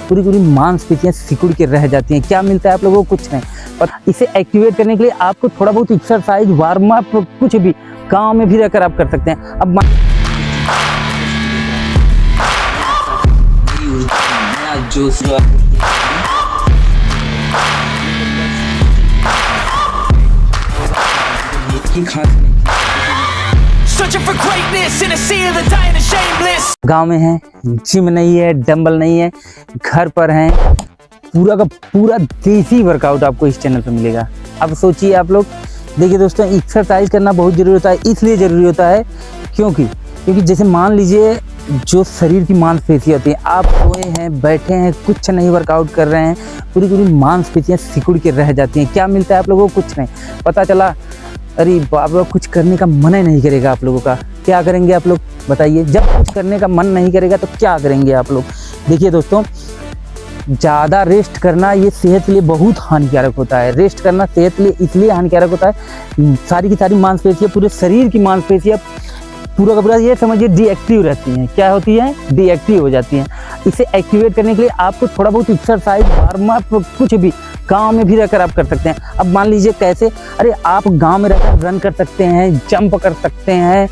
पूरी पूरी मांसपेशियां सिकुड़ के रह जाती हैं। क्या मिलता है आप लोगों को? कुछ नहीं। और इसे एक्टिवेट करने के लिए आपको थोड़ा बहुत एक्सरसाइज, वार्म अप, कुछ भी गाँव में भी रहकर आप कर सकते हैं। अब गांव में है, जिम नहीं है, डंबल नहीं है, घर पर हैं, पूरा का पूरा देसी वर्कआउट आपको इस चैनल पर मिलेगा। अब सोचिए आप लोग, देखिए दोस्तों, एक्सरसाइज करना बहुत ज़रूरी होता है। इसलिए ज़रूरी होता है क्योंकि जैसे मान लीजिए जो शरीर की मांसपेशी होती है, आप सोए हैं, बैठे हैं, कुछ नहीं वर्कआउट कर रहे हैं, पूरी पूरी मांसपेशियां सिकुड़ के रह जाती हैं। क्या मिलता है आप लोगों को? कुछ नहीं। पता चला अरे बाबा, कुछ करने का मन ही नहीं करेगा आप लोगों का। क्या करेंगे आप लोग बताइए? जब कुछ करने का मन नहीं करेगा तो क्या करेंगे आप लोग? देखिए दोस्तों, ज़्यादा रेस्ट करना ये सेहत के लिए बहुत हानिकारक होता है। रेस्ट करना सेहत के लिए इसलिए हानिकारक होता है, सारी की सारी मांसपेशियाँ, पूरे शरीर की मांसपेशियाँ पूरा का पूरा ये समझिए डीएक्टिव रहती हैं। क्या होती है? डीएक्टिव हो जाती हैं। इसे एक्टिवेट करने के लिए आपको थोड़ा बहुत एक्सरसाइज, वार्म अप, कुछ भी गांव में भी रहकर आप कर सकते हैं। अब मान लीजिए कैसे? अरे आप गांव में रहकर रन कर सकते हैं, जंप कर सकते हैं,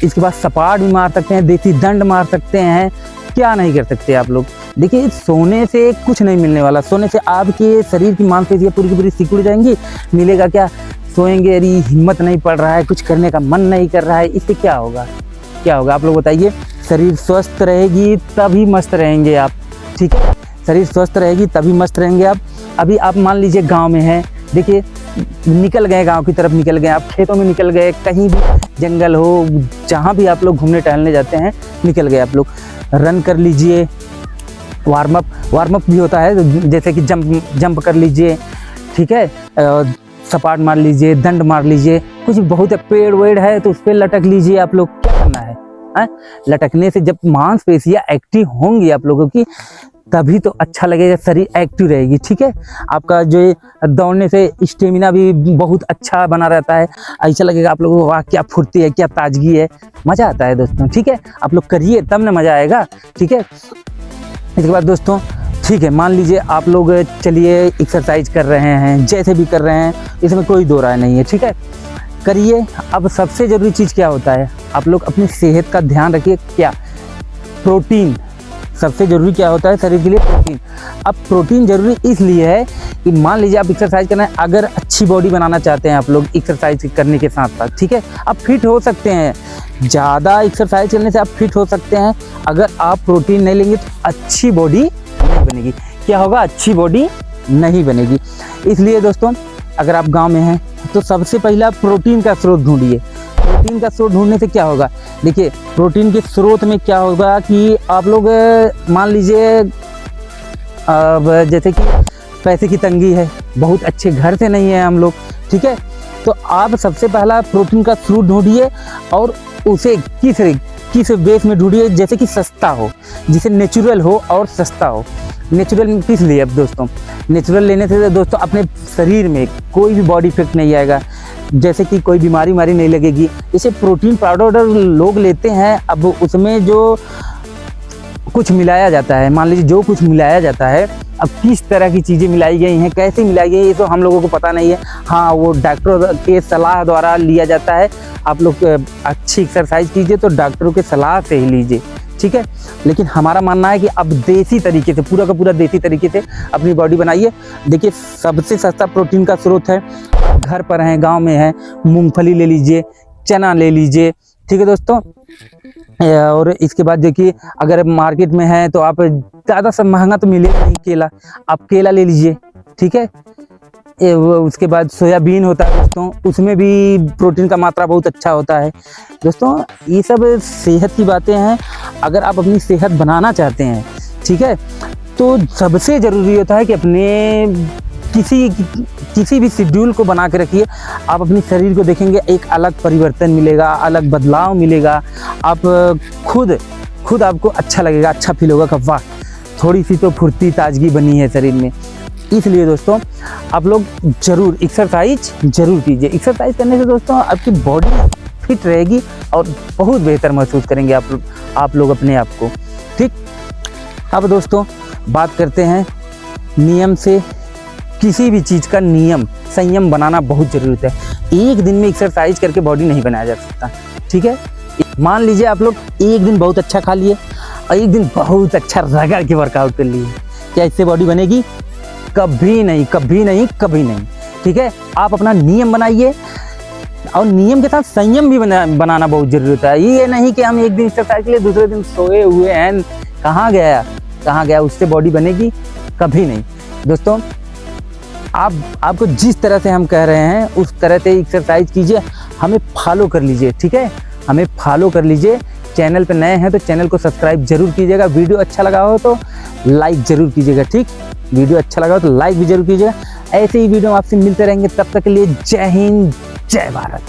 इसके बाद सपाट भी मार सकते हैं, देसी दंड मार सकते हैं। क्या नहीं कर सकते आप लोग? देखिए, सोने से कुछ नहीं मिलने वाला। सोने से आपके शरीर की मांसपेशियाँ पूरी की पूरी सिकुड़ जाएंगी। मिलेगा क्या? सोएंगे, अरे हिम्मत नहीं पड़ रहा है, कुछ करने का मन नहीं कर रहा है। इससे क्या होगा? क्या होगा आप लोग बताइए? शरीर स्वस्थ रहेगी तभी मस्त रहेंगे आप। ठीक है, शरीर स्वस्थ रहेगी तभी मस्त रहेंगे आप। अभी आप मान लीजिए गांव में हैं, देखिए निकल गए, गांव की तरफ निकल गए, आप खेतों में निकल गए, कहीं भी जंगल हो, जहां भी आप लोग घूमने टहलने जाते हैं, निकल गए आप लोग, रन कर लीजिए। वार्म अप भी होता है, जैसे कि जंप कर लीजिए, ठीक है, सपाट मार लीजिए, दंड मार लीजिए, कुछ बहुत पेड़ वेड़ है तो उस पर लटक लीजिए। आप लोग क्या करना है? लटकने से जब मांसपेशियां एक्टिव होंगी आप लोगों की, तभी तो अच्छा लगेगा, शरीर एक्टिव रहेगी। ठीक है, आपका जो दौड़ने से स्टेमिना भी बहुत अच्छा बना रहता है। ऐसा लगेगा आप लोगों को, वाह क्या फुर्ती है, क्या ताजगी है, मज़ा आता है दोस्तों। ठीक है, आप लोग करिए तब ना मज़ा आएगा। ठीक है, इसके बाद दोस्तों, ठीक है, मान लीजिए आप लोग चलिए एक्सरसाइज कर रहे हैं, जैसे भी कर रहे हैं, इसमें कोई दो राय नहीं है। ठीक है, करिए। अब सबसे ज़रूरी चीज़ क्या होता है? आप लोग अपनी सेहत का ध्यान रखिए। क्या? प्रोटीन। सबसे ज़रूरी क्या होता है शरीर के लिए? प्रोटीन। अब प्रोटीन ज़रूरी इसलिए है कि मान लीजिए आप एक्सरसाइज करना है, अगर अच्छी बॉडी बनाना चाहते हैं आप लोग एक्सरसाइज करने के साथ साथ, ठीक है, आप फिट हो सकते हैं। ज़्यादा एक्सरसाइज करने से आप फिट हो सकते हैं। अगर आप प्रोटीन नहीं लेंगे तो अच्छी बॉडी नहीं बनेगी। क्या होगा? अच्छी बॉडी नहीं बनेगी। इसलिए दोस्तों, अगर आप गांव में हैं तो सबसे पहला प्रोटीन का स्रोत ढूंढिए। प्रोटीन का स्रोत ढूंढने से क्या होगा? देखिए, प्रोटीन के स्रोत में क्या होगा कि आप लोग मान लीजिए, अब जैसे कि पैसे की तंगी है, बहुत अच्छे घर से नहीं है हम लोग, ठीक है, तो आप सबसे पहला प्रोटीन का स्रोत ढूंढिए और उसे किस बेस में ढूंढिए, जैसे कि सस्ता हो, जिसे नेचुरल हो और सस्ता हो। नेचुरल किस लिए? अब दोस्तों, नेचुरल लेने से दोस्तों अपने शरीर में कोई भी बॉडी इफेक्ट नहीं आएगा, जैसे कि कोई बीमारी नहीं लगेगी। जैसे प्रोटीन पाउडर लोग लेते हैं, अब उसमें जो कुछ मिलाया जाता है, मान लीजिए जो कुछ मिलाया जाता है, अब किस तरह की चीज़ें मिलाई गई हैं, कैसे मिलाई गई, ये तो हम लोगों को पता नहीं है। हाँ, वो डॉक्टर के सलाह द्वारा लिया जाता है। आप लोग अच्छी एक्सरसाइज कीजिए तो डॉक्टरों के सलाह से ही लीजिए। ठीक है, लेकिन हमारा मानना है कि अब देसी तरीके से, पूरा का पूरा देसी तरीके से अपनी बॉडी बनाइए। देखिए, सबसे सस्ता प्रोटीन का स्रोत है, घर पर हैं, गांव में हैं, मूंगफली ले लीजिए, चना ले लीजिए। ठीक है दोस्तों, और इसके बाद देखिए, अगर मार्केट में है तो आप ज़्यादा सब महंगा तो मिलेगा नहीं, केला, आप केला ले लीजिए। ठीक है, उसके बाद सोयाबीन होता है दोस्तों, उसमें भी प्रोटीन का मात्रा बहुत अच्छा होता है। दोस्तों, ये सब सेहत की बातें हैं। अगर आप अपनी सेहत बनाना चाहते हैं, ठीक है, तो सबसे ज़रूरी होता है कि अपने किसी भी शेड्यूल को बना के रखिए। आप अपने शरीर को देखेंगे, एक अलग परिवर्तन मिलेगा, अलग बदलाव मिलेगा। आप खुद आपको अच्छा लगेगा, अच्छा फील होगा कि वाह, थोड़ी सी तो फुर्ती ताजगी बनी है शरीर में। इसलिए दोस्तों, आप लोग ज़रूर एक्सरसाइज ज़रूर कीजिए। एक्सरसाइज करने से दोस्तों आपकी बॉडी फिट रहेगी और बहुत बेहतर महसूस करेंगे आप लोग अपने आप को। ठीक, अब दोस्तों बात करते हैं नियम से। किसी भी चीज़ का नियम संयम बनाना बहुत ज़रूरत है। एक दिन में एक्सरसाइज करके बॉडी नहीं बनाया जा सकता, ठीक है। मान लीजिए आप लोग एक दिन बहुत अच्छा खा लिए और एक दिन बहुत अच्छा रगड़ के वर्कआउट कर लिए, क्या इससे बॉडी बनेगी? कभी नहीं, कभी नहीं, कभी नहीं, ठीक है। आप अपना नियम बनाइए और नियम के साथ संयम भी बनाना बहुत ज़रूरत है। ये नहीं कि हम एक दिन एक्सरसाइज के लिए दूसरे दिन सोए हुए हैं, कहाँ गया, उससे बॉडी बनेगी? कभी नहीं। दोस्तों, आपको जिस तरह से हम कह रहे हैं उस तरह से एक्सरसाइज कीजिए, हमें फॉलो कर लीजिए, ठीक है। हमें फॉलो कर लीजिए। चैनल पे नए हैं तो चैनल को सब्सक्राइब जरूर कीजिएगा। वीडियो अच्छा लगा हो तो लाइक जरूर कीजिएगा, ठीक। वीडियो अच्छा लगा हो तो लाइक भी जरूर कीजिएगा। ऐसे ही वीडियो आपसे मिलते रहेंगे, तब तक के लिए जय हिंद, जय भारत।